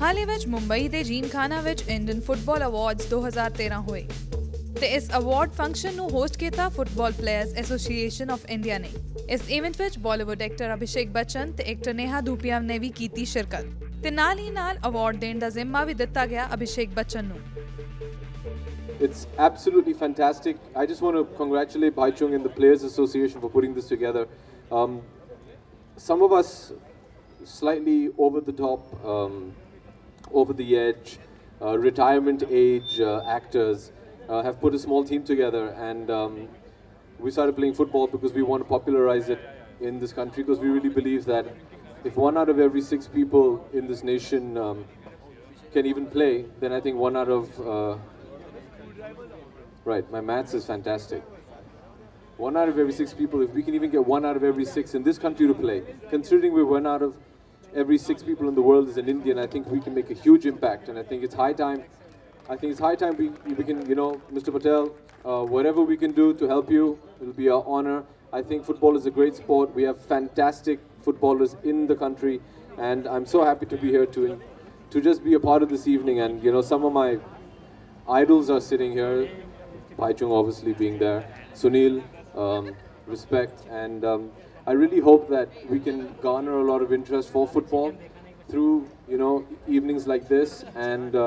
हाल ही विच मुंबई ਦੇ ਜੀਮਖਾਨਾ ਵਿੱਚ Indian football awards 2013 ਹੋਏ ਤੇ ਇਸ ਅਵਾਰਡ ਫੰਕਸ਼ਨ ਨੂੰ ਹੋਸਟ ਕੀਤਾ football players association of India ਨੇ। ਇਸ ਇਵੈਂਟ ਵਿੱਚ ਬਾਲੀਵੁੱਡ ਐਕਟਰ ਅਭਿਸ਼ੇਕ ਬੱਚਨ ਤੇ ਐਕਟਰ ਨੇਹਾ ਧੂਪੀਆ ਨੇ ਵੀ ਕੀਤੀ ਸ਼ਿਰਕਤ ਤੇ ਨਾਲ ਹੀ ਨਾਲ ਅਵਾਰਡ ਦੇਣ ਦਾ ਜ਼ਿੰਮਾ ਵੀ ਦਿੱਤਾ ਗਿਆ ਅਭਿਸ਼ੇਕ ਬੱਚਨ ਨੂੰ। It's absolutely fantastic. I just want to congratulate Baichung and the Players Association for putting this together. Some of us slightly over the top, over the edge, retirement age actors have put a small team together, and we started playing football because we want to popularize it in this country, because we really believe that if 1 out of every 6 people in this nation can even play, then I think 1 out of right, my maths is fantastic. 1 out of every 6 people, if we can even get 1 out of every 6 in this country to play, considering we're 1 out of every 6 people in the world is an Indian, I think we can make a huge impact. And I think it's high time. I think it's high time we can, you know, Mr. Patel, whatever we can do to help you, it'll be our honor. I think football is a great sport. We have fantastic footballers in the country, and I'm so happy to be here to just be a part of this evening. And you know, some of my idols are sitting here. Baichung obviously being there, Sunil, respect, and I really hope that we can garner a lot of interest for football through, you know, evenings like this. And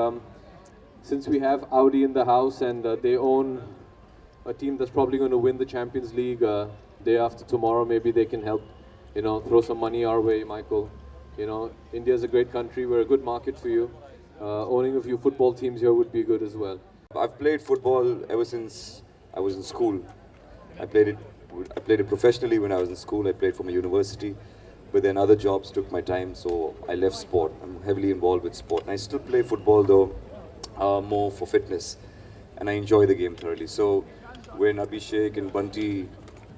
since we have Audi in the house and they own a team that's probably going to win the Champions League day after tomorrow, maybe they can help, you know, throw some money our way, Michael. You know, India is a great country. We're a good market for you. Owning a few football teams here would be good as well. I've played football ever since I was in school. I played it professionally when I was in school. I played for my university, but then other jobs took my time, so I left sport. I'm heavily involved with sport, and I still play football though, more for fitness, and I enjoy the game thoroughly. So when Abhishek and Bunty,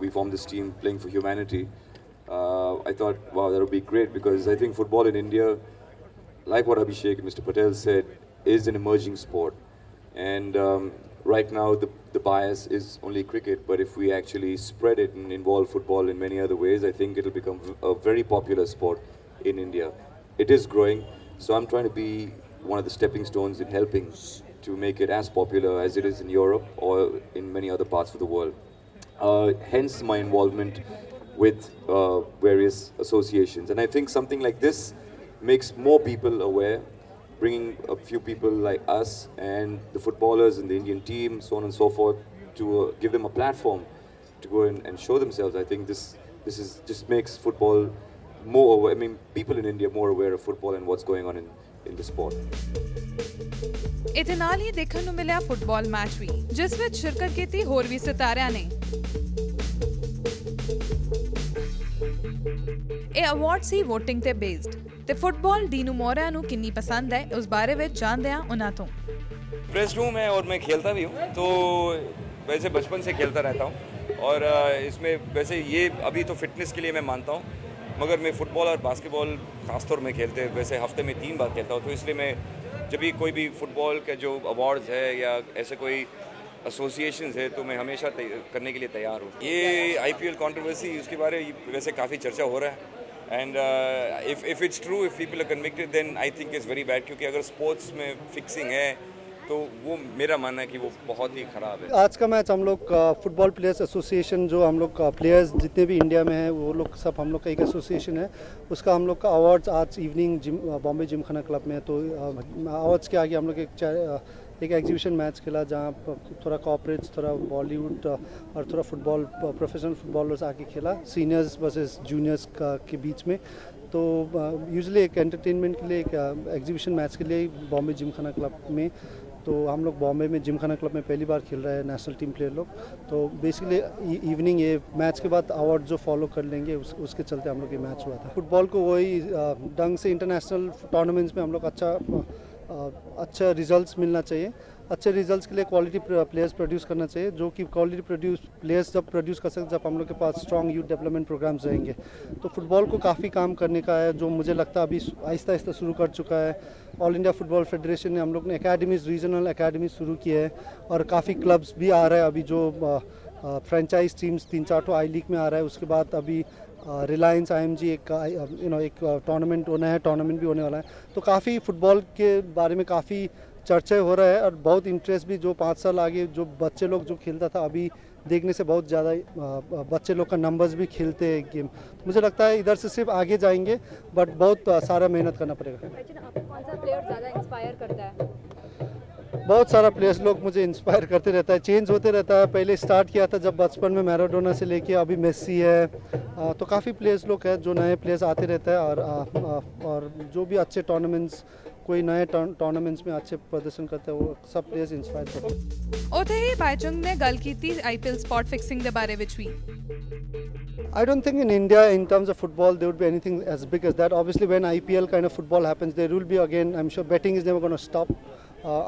we formed this team playing for humanity, I thought, wow, that would be great, because I think football in India, like what Abhishek and Mr. Patel said, is an emerging sport. And right now the bias is only cricket, but if we actually spread it and involve football in many other ways, I think it'll become a very popular sport in India. It is growing, so I'm trying to be one of the stepping stones in helping to make it as popular as it is in Europe or in many other parts of the world. Hence my involvement with various associations, and I think something like this makes more people aware, bringing a few people like us and the footballers and the Indian team, so on and so forth, to give them a platform to go and show themselves. I think this is just makes football more aware. I mean, people in India more aware of football and what's going on in the sport. ਇਹਦੇ ਨਾਲ ਹੀ ਦੇਖਣ ਨੂੰ ਮਿਲਿਆ football match ਵੀ, ਜਿਸ ਵਿੱਚ ਸ਼ਿਰਕਤ ਕੀਤੀ ਹੋਰ ਵੀ ਸਿਤਾਰਿਆਂ ਨੇ। ਇਹ ਅਵਾਰਡ ਸੀ VOTING ਤੇ ਬੇਸਡ ਤੇ ਫੁੱਟਬਾਲ ਡੀਨੂ ਮੋਰਾ ਨੂੰ ਕਿੰਨੀ ਪਸੰਦ ਹੈ ਉਸ ਬਾਰੇ ਵਿੱਚ ਜਾਣਦੇ ਹਾਂ ਉਹਨਾਂ ਤੋਂ। प्रेस रूम है और मैं खेलता भी हूँ, तो वैसे बचपन से खेलता रहता हूँ, और इसमें वैसे ये अभी तो फिटनेस के लिए मैं मानता हूँ, मगर मैं फ़ुटबॉल और बास्केटबॉल ख़ासतौर में खेलते वैसे हफ्ते में 3 बार खेलता हूँ, तो इसलिए मैं जब भी कोई भी फ़ुटबॉल के जो अवार्ड्स है या ऐसे कोई एसोसिएशंस है तो मैं हमेशा करने के लिए तैयार हूँ। ये IPL कंट्रोवर्सी उसके बारे में वैसे काफ़ी चर्चा हो रहा है, and if it's true, if people are convicted, then I think it's very bad, क्योंकि अगर स्पोर्ट्स में फिक्सिंग है तो वो मेरा मानना है कि वो बहुत ही ख़राब है। आज का मैच हम लोग फुटबॉल प्लेयर्स एसोसिएशन, जो हम लोग प्लेयर्स जितने भी इंडिया में हैं वो लोग सब हम लोग का एक एसोसिएशन है, उसका हम लोग का अवार्ड्स आज इवनिंग बॉम्बे जिमखाना क्लब में, तो अवार्ड्स के आगे हम लोग एक एग्जीबिशन मैच खेला, जहाँ थोड़ा कॉर्पोरेट्स, थोड़ा बॉलीवुड और थोड़ा फुटबॉल प्रोफेशनल फुटबॉलर्स आके खेला, सीनियर्स वर्सेस जूनियर्स के बीच में। तो यूजुअली एक एंटरटेनमेंट के लिए, एक एग्जीबिशन मैच के लिए बॉम्बे जिमखाना क्लब में, तो हम लोग बॉम्बे में जिमखाना क्लब में पहली बार खेल रहे हैं नेशनल टीम प्लेयर लोग, तो बेसिकली इवनिंग ये मैच के बाद अवार्ड जो फॉलो कर लेंगे उसके चलते हम लोग ये मैच हुआ था। फुटबॉल को वही ढंग से इंटरनेशनल टूर्नामेंट्स में हम लोग अच्छा रिजल्ट्स मिलना चाहिए, अच्छे रिजल्ट्स के लिए क्वालिटी प्लेयर्स प्रोड्यूस करना चाहिए, जो कि क्वालिटी प्लेयर्स जब प्रोड्यूस कर सकते जब हम लोग के पास स्ट्रॉन्ग यूथ डेवलपमेंट प्रोग्राम्स रहेंगे। तो फुटबॉल को काफ़ी काम करने का है, जो मुझे लगता है अभी आहिस्ता आहिस्ता शुरू कर चुका है। ऑल इंडिया फुटबॉल फेडरेशन ने हम लोग ने एकेडमीज़, रीजनल एकेडमीज़ शुरू किए हैं, और काफ़ी क्लब्स भी आ रहे हैं अभी, जो फ्रेंचाइज टीम्स 3-4 तो आई लीग में आ रहा है। उसके बाद अभी रिलायंस IMG एक एक टूर्नामेंट होना है, टूर्नामेंट भी होने वाला है। तो काफ़ी फुटबॉल के बारे में काफ़ी चर्चा हो रहा है और बहुत इंटरेस्ट भी, जो 5 साल आगे जो बच्चे लोग जो खेलता था अभी देखने से बहुत ज़्यादा बच्चे लोग का नंबर्स भी खेलते हैं गेम। तो मुझे लगता है इधर से सिर्फ आगे जाएंगे, बट बहुत सारा मेहनत करना पड़ेगा। आपको कौन सा प्लेयर ज़्यादा इंस्पायर करता है? बहुत सारा प्लेयर्स लोग मुझे इंस्पायर करते रहता है, चेंज होते रहता है। पहले स्टार्ट किया था जब बचपन में मैराडोना से लेके अभी मेसी है, तो काफ़ी प्लेयर्स लोग हैं जो नए प्लेयर्स आते रहते हैं और जो भी अच्छे टूर्नामेंट्स, कोई नए टूर्नामेंट्स में अच्छे प्रदर्शन करते हैं, वो सब प्लेयर्स इंस्पायर करते हैं। ਉੱਥੇ ਹੀ ਬਾਈਚੁੰਗ ਨੇ ਗੱਲ ਕੀਤੀ IPL ਸਪੌਟ ਫਿਕਸਿੰਗ ਦੇ ਬਾਰੇ ਵਿੱਚ ਵੀ। I don't think in India, in terms of football, there would be anything as big as that. Obviously, when IPL kind of football happens, there will be again, I'm sure betting is never going to stop.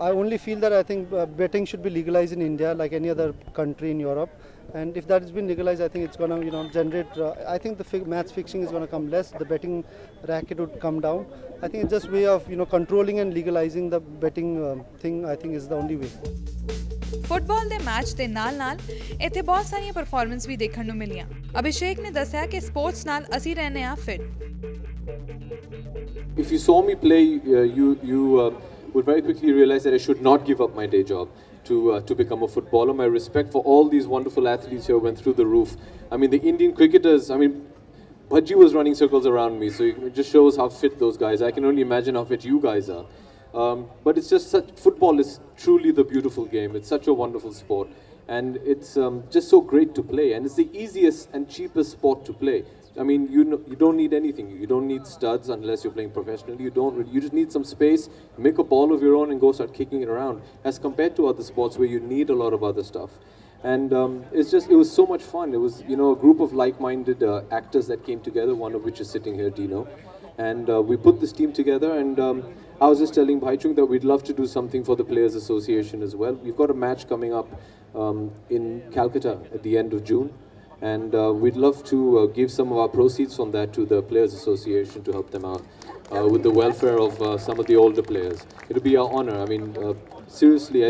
I only feel that I think betting should be legalized in India like any other country in Europe. And if that has been legalized, I think it's going to generate, I think the match fixing is going to come less, the betting racket would come down. I think it's just way of controlling and legalizing the betting thing, I think is the only way. Football ਦੇ match ਦੇ ਨਾਲ-ਨਾਲ ਇੱਥੇ ਬਹੁਤ ਸਾਰੀਆਂ performance ਵੀ ਦੇਖਣ ਨੂੰ ਮਿਲੀਆਂ। ਅਭਿਸ਼ੇਕ ਨੇ ਦੱਸਿਆ ਕਿ ਸਪੋਰਟਸ ਨਾਲ ਅਸੀਂ ਰਹਿੰਦੇ ਹਾਂ fit. If you saw me play, you would very quickly realize that I should not give up my day job to become a footballer. My respect for all these wonderful athletes here went through the roof. I mean, the Indian cricketers, I mean, Bhaji was running circles around me, so it just shows how fit those guys are. I can only imagine how fit you guys are. But it's just football is truly the beautiful game. It's such a wonderful sport, and it's just so great to play. And it's the easiest and cheapest sport to play. I mean, you don't need anything. You don't need studs unless you're playing professionally. You just need some space, make a ball of your own, and go start kicking it around. As compared to other sports where you need a lot of other stuff. And it was so much fun. It was a group of like-minded actors that came together. One of which is sitting here, Dino. And we put this team together, and I was just telling Bhaichung that we'd love to do something for the Players Association as well. We've got a match coming up in Calcutta at the end of June, and we'd love to give some of our proceeds from that to the Players Association to help them out with the welfare of some of the older players. It'll be our honor. I mean, seriously,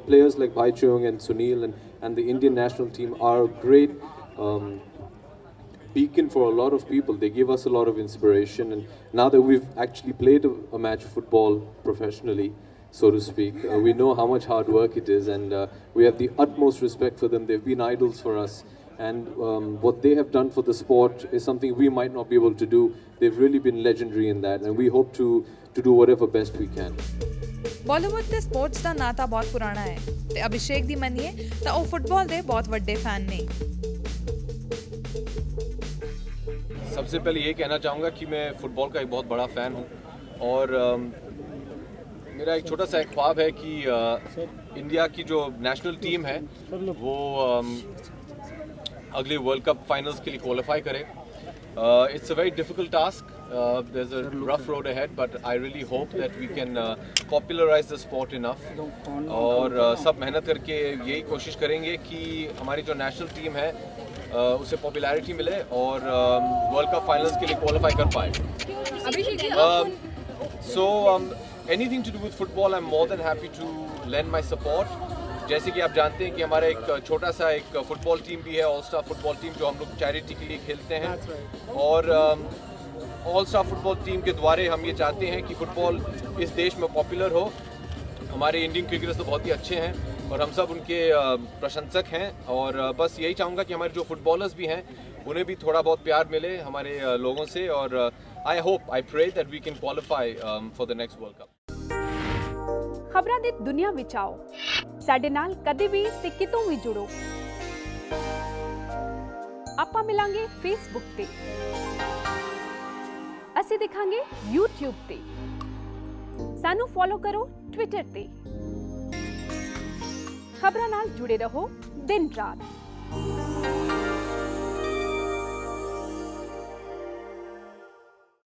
players like Bhaichung and Sunil and the Indian national team are great beacon for a lot of people. They give us a lot of inspiration, and now that we've actually played a match of football professionally, so to speak, we know how much hard work it is, and we have the utmost respect for them. They've been idols for us, and what they have done for the sport is something we might not be able to do. They've really been legendary in that, and we hope to do whatever best we can. Bollywood ਤੇ sports ਦਾ ਨਾਤਾ ਬਹੁਤ ਪੁਰਾਣਾ ਹੈ ਤੇ ਅਭਿਸ਼ੇਕ ਦੀ ਮੰਨੀਏ ਤਾਂ ਉਹ football ਦੇ ਬਹੁਤ ਵੱਡੇ ਫੈਨ ਨੇ। सबसे पहले ये कहना चाहूँगा कि मैं फ़ुटबॉल का एक बहुत बड़ा फ़ैन हूँ और मेरा एक छोटा सा एक ख्वाब है कि इंडिया की जो नेशनल टीम है वो अगले वर्ल्ड कप फाइनल्स के लिए क्वालिफाई करे। It's a very difficult task. There's a rough road ahead, but I really hope that we can popularize the sport enough. और सब मेहनत करके यही कोशिश करेंगे कि हमारी जो नेशनल टीम है उसे पॉपुलैरिटी मिले और वर्ल्ड कप फाइनल्स के लिए क्वालिफाई कर पाए। So anything to do with football, I am more than happy to lend my support. जैसे कि आप जानते हैं कि हमारा एक छोटा सा एक फुटबॉल टीम भी है, ऑल स्टार फुटबॉल टीम, जो हम लोग चैरिटी के लिए खेलते हैं। और ऑल स्टार फुटबॉल टीम के द्वारे हम ये चाहते हैं कि फ़ुटबॉल इस देश में पॉपुलर हो। हमारे इंडियन क्रिकेटर्स तो बहुत ही अच्छे हैं और हम सब उनके प्रशंसक हैं, और बस यही चाहूँगा कि हमारे जो फुटबॉलर्स भी हैं उन्हें भी थोड़ा बहुत प्यार मिले हमारे लोगों से, और I pray that we can qualify for the next World Cup. ਖਬਰਾਂ ਦੀ ਦੁਨੀਆ ਵਿੱਚ ਆਓ, ਸਾਡੇ ਨਾਲ ਕਦੇ ਵੀ ਤੇ ਕਿਤੋਂ ਵੀ ਜੁੜੋ। ਆਪਾਂ ਮਿਲਾਂਗੇ ਫੇਸਬੁੱਕ ਤੇ, ਅਸੀਂ ਦਿਖਾਂਗੇ YouTube ਤੇ, ਸਾਨੂੰ ਫੋਲੋ ਕਰੋ ਟਵਿੱਟਰ ਤੇ। ਖਬਰਾਂ ਨਾਲ ਜੁੜੇ ਰਹੋ ਦਿਨ ਰਾਤ।